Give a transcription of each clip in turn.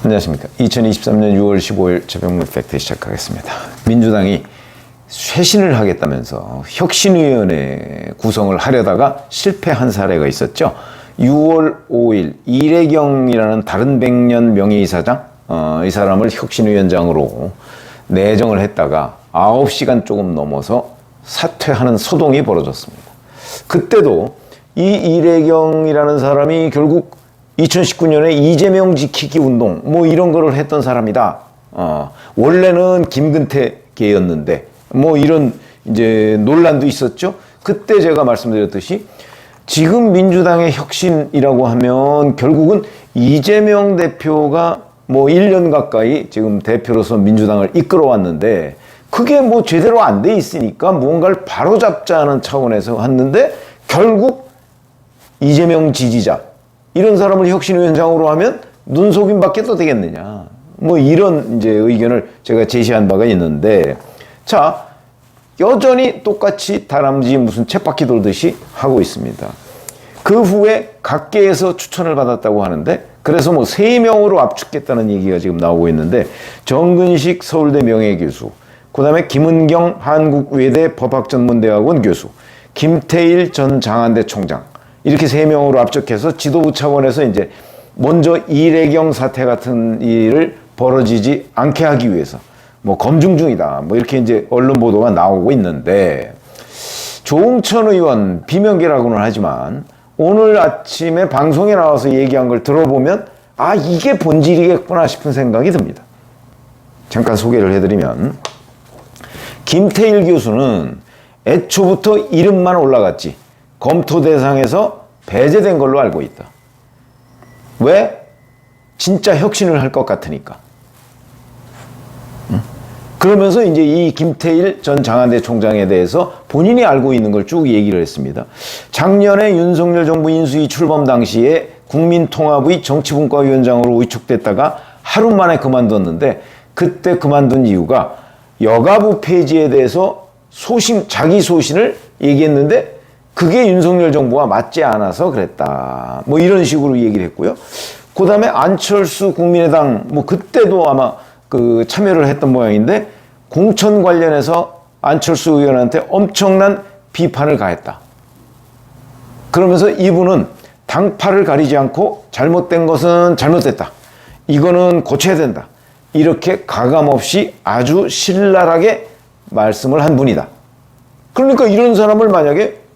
안녕하십니까. 2023년 6월 15일 최병무 팩트 시작하겠습니다. 민주당이 쇄신을 하겠다면서 혁신위원회 구성을 하려다가 실패한 사례가 있었죠. 6월 5일 이래경이라는 다른 백년 명예이사장, 이 사람을 혁신위원장으로 내정을 했다가 9시간 조금 넘어서 사퇴하는 소동이 벌어졌습니다. 그때도 이 이래경이라는 사람이 결국 2019년에 이재명 지키기 운동 뭐 이런 거를 했던 사람이다. 원래는 김근태계였는데 뭐 이런 이제 논란도 있었죠. 그때 제가 말씀드렸듯이 지금 민주당의 혁신이라고 하면 결국은 이재명 대표가 뭐 1년 가까이 지금 대표로서 민주당을 이끌어왔는데 그게 뭐 제대로 안 돼 있으니까 무언가를 바로잡자는 차원에서 했는데 결국 이재명 지지자 이런 사람을 혁신위원장으로 하면 눈속임밖에 또 되겠느냐. 뭐 이런 이제 의견을 제가 제시한 바가 있는데, 자, 여전히 똑같이 다람쥐 무슨 쳇바퀴 돌듯이 하고 있습니다. 그 후에 각계에서 추천을 받았다고 하는데, 그래서 뭐 3명으로 압축했다는 얘기가 지금 나오고 있는데, 정근식 서울대 명예교수, 그 다음에 김은경 한국외대 법학전문대학원 교수, 김태일 전 장안대 총장, 이렇게 3명으로 압축해서 지도부 차원에서 이제 먼저 이래경 사태 같은 일을 벌어지지 않게 하기 위해서 뭐 검증 중이다. 뭐 이렇게 이제 언론 보도가 나오고 있는데, 조응천 의원 비명계라고는 하지만 오늘 아침에 방송에 나와서 얘기한 걸 들어보면 아, 이게 본질이겠구나 싶은 생각이 듭니다. 잠깐 소개를 해드리면, 김태일 교수는 애초부터 이름만 올라갔지 검토 대상에서 배제된 걸로 알고 있다. 왜? 진짜 혁신을 할 것 같으니까. 그러면서 이제 이 김태일 전 장안대 총장에 대해서 본인이 알고 있는 걸 쭉 얘기를 했습니다. 작년에 윤석열 정부 인수위 출범 당시에 국민통합의 정치분과위원장으로 위촉됐다가 하루 만에 그만뒀는데, 그때 그만둔 이유가 여가부 폐지에 대해서 자기 소신을 얘기했는데 그게 윤석열 정부와 맞지 않아서 그랬다. 뭐 이런 식으로 얘기를 했고요. 그 다음에 안철수 국민의당, 뭐 그때도 아마 그 참여를 했던 모양인데, 공천 관련해서 안철수 의원한테 엄청난 비판을 가했다. 그러면서 이분은 당파를 가리지 않고 잘못된 것은 잘못됐다. 이거는 고쳐야 된다. 이렇게 가감없이 아주 신랄하게 말씀을 한 분이다. 그러니까 이런 사람을 만약에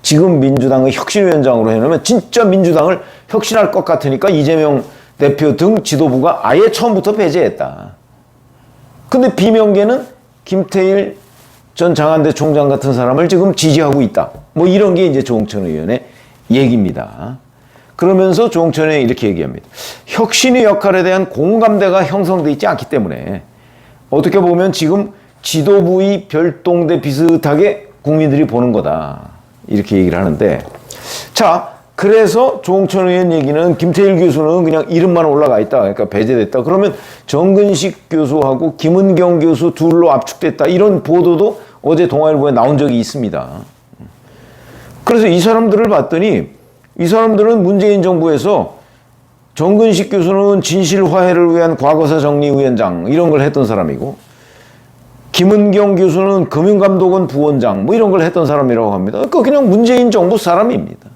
지금 민주당의 혁신위원장으로 해놓으면 진짜 민주당을 혁신할 것 같으니까 이재명 대표 등 지도부가 아예 처음부터 배제했다. 근데 비명계는 김태일 전 장안대 총장 같은 사람을 지금 지지하고 있다. 뭐 이런 게 이제 조응천 의원의 얘기입니다. 그러면서 조응천 의원이 이렇게 얘기합니다. 혁신의 역할에 대한 공감대가 형성되어 있지 않기 때문에 어떻게 보면 지금 지도부의 별동대 비슷하게 국민들이 보는 거다. 이렇게 얘기를 하는데, 자, 그래서 조응천 의원 얘기는 김태일 교수는 그냥 이름만 올라가 있다. 그러니까 배제됐다. 그러면 정근식 교수하고 김은경 교수 둘로 압축됐다. 이런 보도도 어제 동아일보에 나온 적이 있습니다. 그래서 이 사람들을 봤더니 이 사람들은 문재인 정부에서 정근식 교수는 진실 화해를 위한 과거사 정리위원장 이런 걸 했던 사람이고, 김은경 교수는 금융감독원 부원장 뭐 이런 걸 했던 사람이라고 합니다. 그러니까 그냥 문재인 정부 사람입니다.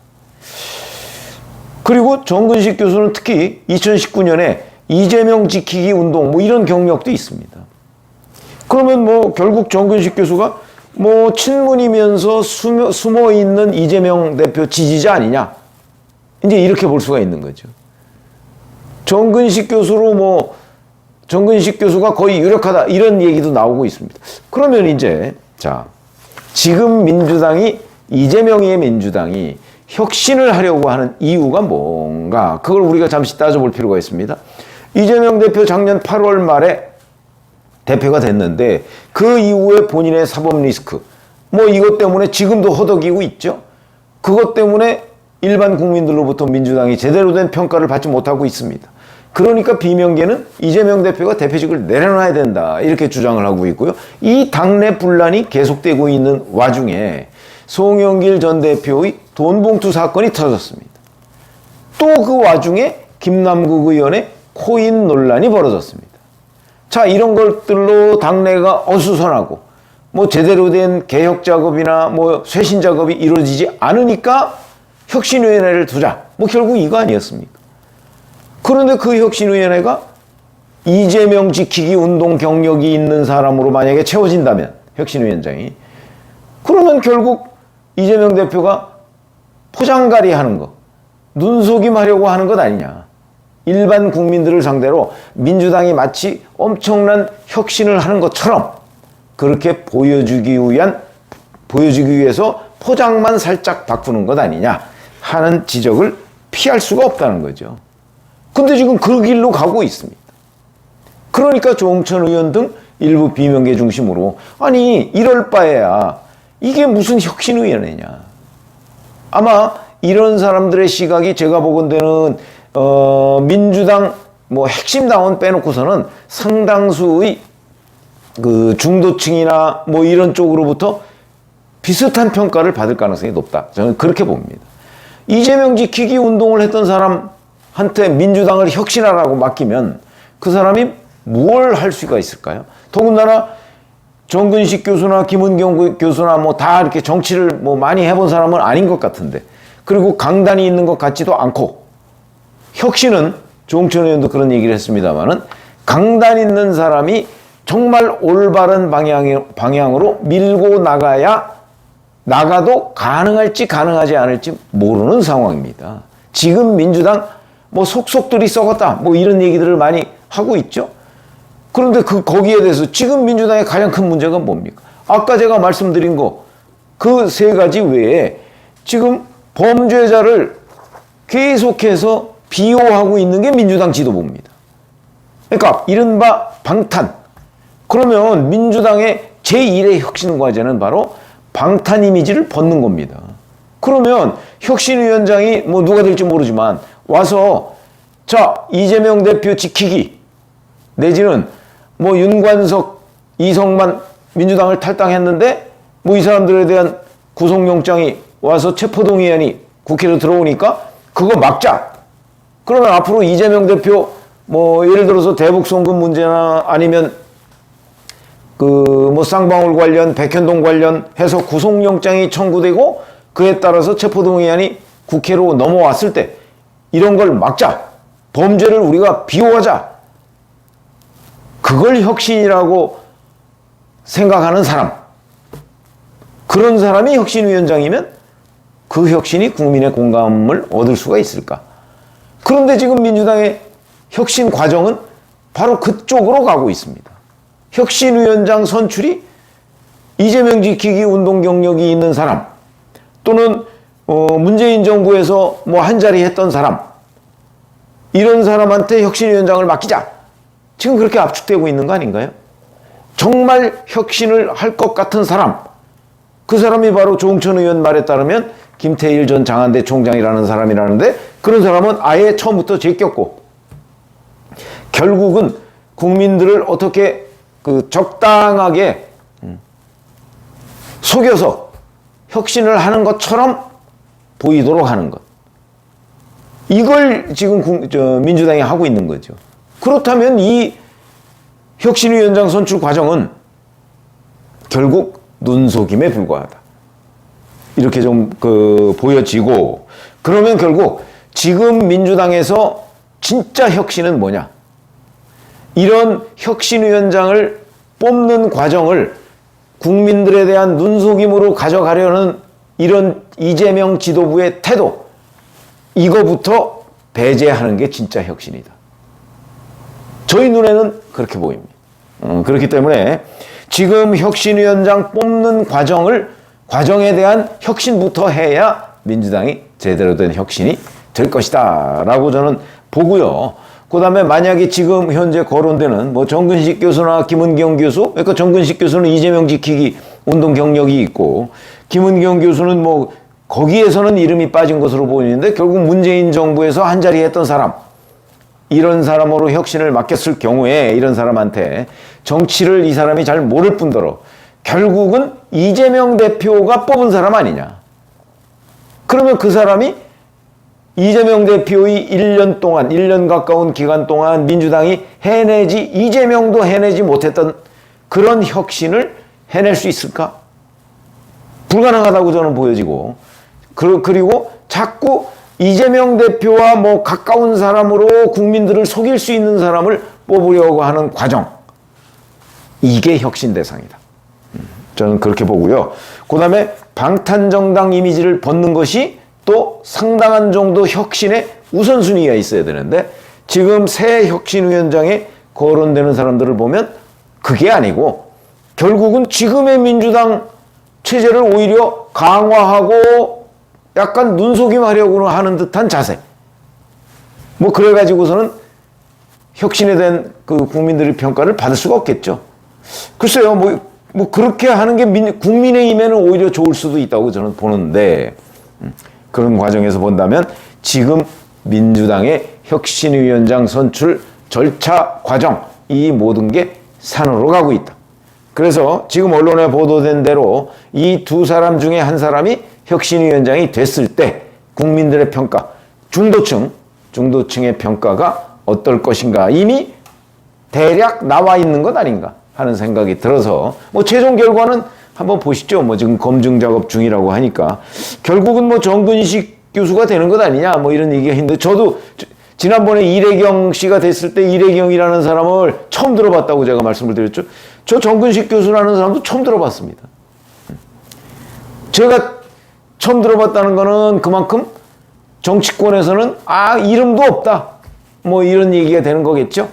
그리고 정근식 교수는 특히 2019년에 이재명 지키기 운동 뭐 이런 경력도 있습니다. 그러면 뭐 결국 정근식 교수가 뭐 친문이면서 숨어 있는 이재명 대표 지지자 아니냐, 이제 이렇게 볼 수가 있는 거죠. 정근식 교수가 거의 유력하다 이런 얘기도 나오고 있습니다. 그러면 이제 자, 지금 이재명의 민주당이 혁신을 하려고 하는 이유가 뭔가, 그걸 우리가 잠시 따져볼 필요가 있습니다. 이재명 대표 작년 8월 말에 대표가 됐는데 그 이후에 본인의 사법 리스크 뭐 이것 때문에 지금도 허덕이고 있죠. 그것 때문에 일반 국민들로부터 민주당이 제대로 된 평가를 받지 못하고 있습니다. 그러니까 비명계는 이재명 대표가 대표직을 내려놔야 된다 이렇게 주장을 하고 있고요. 이 당내 분란이 계속되고 있는 와중에 송영길 전 대표의 돈봉투 사건이 터졌습니다. 또 그 와중에 김남국 의원의 코인 논란이 벌어졌습니다. 자, 이런 것들로 당내가 어수선하고 뭐 제대로 된 개혁 작업이나 뭐 쇄신 작업이 이루어지지 않으니까 혁신위원회를 두자. 뭐 결국 이거 아니었습니까? 그런데 그 혁신위원회가 이재명 지키기 운동 경력이 있는 사람으로 만약에 채워진다면, 혁신위원장이, 그러면 결국 이재명 대표가 포장갈이 하는 거, 눈속임 하려고 하는 것 아니냐. 일반 국민들을 상대로 민주당이 마치 엄청난 혁신을 하는 것처럼 그렇게 보여주기 위해서 포장만 살짝 바꾸는 것 아니냐 하는 지적을 피할 수가 없다는 거죠. 근데 지금 그 길로 가고 있습니다. 그러니까 조홍천 의원 등 일부 비명계 중심으로, 아니 이럴 바에야 이게 무슨 혁신위원회냐. 아마 이런 사람들의 시각이 제가 보건대는 민주당 뭐 핵심 당원 빼놓고서는 상당수의 그 중도층이나 뭐 이런 쪽으로부터 비슷한 평가를 받을 가능성이 높다. 저는 그렇게 봅니다. 이재명 지키기 운동을 했던 사람한테 민주당을 혁신하라고 맡기면 그 사람이 뭘 할 수가 있을까요? 더군다나 정근식 교수나 김은경 교수나 뭐 다 이렇게 정치를 뭐 많이 해본 사람은 아닌 것 같은데, 그리고 강단이 있는 것 같지도 않고, 혁신은 조홍천 의원도 그런 얘기를 했습니다만은 강단 있는 사람이 정말 올바른 방향으로 밀고 나가도 가능할지 가능하지 않을지 모르는 상황입니다. 지금 민주당 뭐 속속들이 썩었다 뭐 이런 얘기들을 많이 하고 있죠. 그런데 거기에 대해서 지금 민주당의 가장 큰 문제가 뭡니까? 아까 제가 말씀드린 거 그 세 가지 외에 지금 범죄자를 계속해서 비호하고 있는 게 민주당 지도부입니다. 그러니까 이른바 방탄. 그러면 민주당의 제1의 혁신 과제는 바로 방탄 이미지를 벗는 겁니다. 그러면 혁신위원장이 뭐 누가 될지 모르지만 와서 자, 이재명 대표 지키기 내지는 뭐 윤관석, 이성만 민주당을 탈당했는데 뭐 이 사람들에 대한 구속영장이 와서 체포동의안이 국회로 들어오니까 그거 막자. 그러면 앞으로 이재명 대표 뭐 예를 들어서 대북송금 문제나 아니면 그 뭐 쌍방울 관련, 백현동 관련 해서 구속영장이 청구되고 그에 따라서 체포동의안이 국회로 넘어왔을 때 이런 걸 막자. 범죄를 우리가 비호하자. 그걸 혁신이라고 생각하는 사람. 그런 사람이 혁신위원장이면 그 혁신이 국민의 공감을 얻을 수가 있을까? 그런데 지금 민주당의 혁신 과정은 바로 그쪽으로 가고 있습니다. 혁신위원장 선출이 이재명 지키기 운동 경력이 있는 사람, 또는 문재인 정부에서 뭐 한 자리 했던 사람, 이런 사람한테 혁신위원장을 맡기자. 지금 그렇게 압축되고 있는 거 아닌가요? 정말 혁신을 할 것 같은 사람, 그 사람이 바로 조홍천 의원 말에 따르면 김태일 전 장한대 총장이라는 사람이라는데, 그런 사람은 아예 처음부터 제꼈고 결국은 국민들을 어떻게 그 적당하게 속여서 혁신을 하는 것처럼 보이도록 하는 것, 이걸 지금 민주당이 하고 있는 거죠. 그렇다면 이 혁신위원장 선출 과정은 결국 눈속임에 불과하다. 이렇게 좀 보여지고, 그러면 결국 지금 민주당에서 진짜 혁신은 뭐냐? 이런 혁신위원장을 뽑는 과정을 국민들에 대한 눈속임으로 가져가려는 이런 이재명 지도부의 태도, 이거부터 배제하는 게 진짜 혁신이다. 저희 눈에는 그렇게 보입니다. 그렇기 때문에 지금 혁신위원장 뽑는 과정에 대한 혁신부터 해야 민주당이 제대로 된 혁신이 될 것이다 라고 저는 보고요. 그 다음에 만약에 지금 현재 거론되는 뭐 정근식 교수나 김은경 교수, 그러니까 정근식 교수는 이재명 지키기 운동 경력이 있고, 김은경 교수는 뭐 거기에서는 이름이 빠진 것으로 보이는데 결국 문재인 정부에서 한 자리 했던 사람, 이런 사람으로 혁신을 맡겼을 경우에 이런 사람한테 정치를 이 사람이 잘 모를 뿐더러 결국은 이재명 대표가 뽑은 사람 아니냐. 그러면 그 사람이 이재명 대표의 1년 동안, 1년 가까운 기간 동안 민주당이 이재명도 해내지 못했던 그런 혁신을 해낼 수 있을까? 불가능하다고 저는 보여지고, 그리고 자꾸 이재명 대표와 뭐 가까운 사람으로 국민들을 속일 수 있는 사람을 뽑으려고 하는 과정, 이게 혁신 대상이다. 저는 그렇게 보고요. 그 다음에 방탄정당 이미지를 벗는 것이 또 상당한 정도 혁신의 우선순위가 있어야 되는데, 지금 새 혁신위원장에 거론되는 사람들을 보면 그게 아니고 결국은 지금의 민주당 체제를 오히려 강화하고 약간 눈속임하려고 하는 듯한 자세. 뭐 그래가지고서는 혁신에 대한 그 국민들의 평가를 받을 수가 없겠죠. 글쎄요, 뭐 그렇게 하는 게 국민의힘에는 오히려 좋을 수도 있다고 저는 보는데, 그런 과정에서 본다면 지금 민주당의 혁신위원장 선출 절차 과정, 이 모든 게 산으로 가고 있다. 그래서 지금 언론에 보도된 대로 이 두 사람 중에 한 사람이 혁신위원장이 됐을 때 국민들의 평가, 중도층의 평가가 어떨 것인가 이미 대략 나와 있는 것 아닌가 하는 생각이 들어서, 뭐 최종 결과는 한번 보시죠. 뭐 지금 검증 작업 중이라고 하니까 결국은 뭐 정근식 교수가 되는 것 아니냐 뭐 이런 얘기가 있는데, 저도 지난번에 이래경 씨가 됐을 때 이래경이라는 사람을 처음 들어봤다고 제가 말씀을 드렸죠. 저 정근식 교수라는 사람도 처음 들어봤습니다. 제가 처음 들어봤다는 거는 그만큼 정치권에서는 이름도 없다 뭐 이런 얘기가 되는 거겠죠.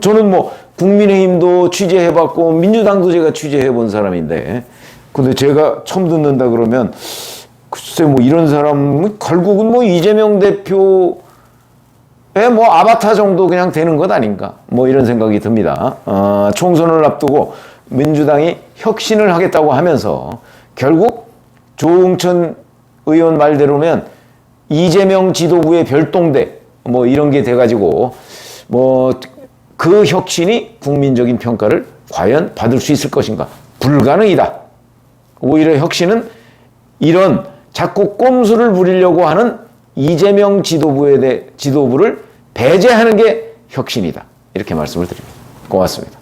저는 뭐 국민의힘도 취재해봤고 민주당도 제가 취재해본 사람인데, 근데 제가 처음 듣는다 그러면 글쎄 뭐 이런 사람은 결국은 뭐 이재명 대표의 뭐 아바타 정도 그냥 되는 것 아닌가 뭐 이런 생각이 듭니다. 총선을 앞두고 민주당이 혁신을 하겠다고 하면서 결국 조응천 의원 말대로면 이재명 지도부의 별동대 뭐 이런 게 돼가지고 뭐 그 혁신이 국민적인 평가를 과연 받을 수 있을 것인가? 불가능이다. 오히려 혁신은 이런 자꾸 꼼수를 부리려고 하는 이재명 지도부를 배제하는 게 혁신이다. 이렇게 말씀을 드립니다. 고맙습니다.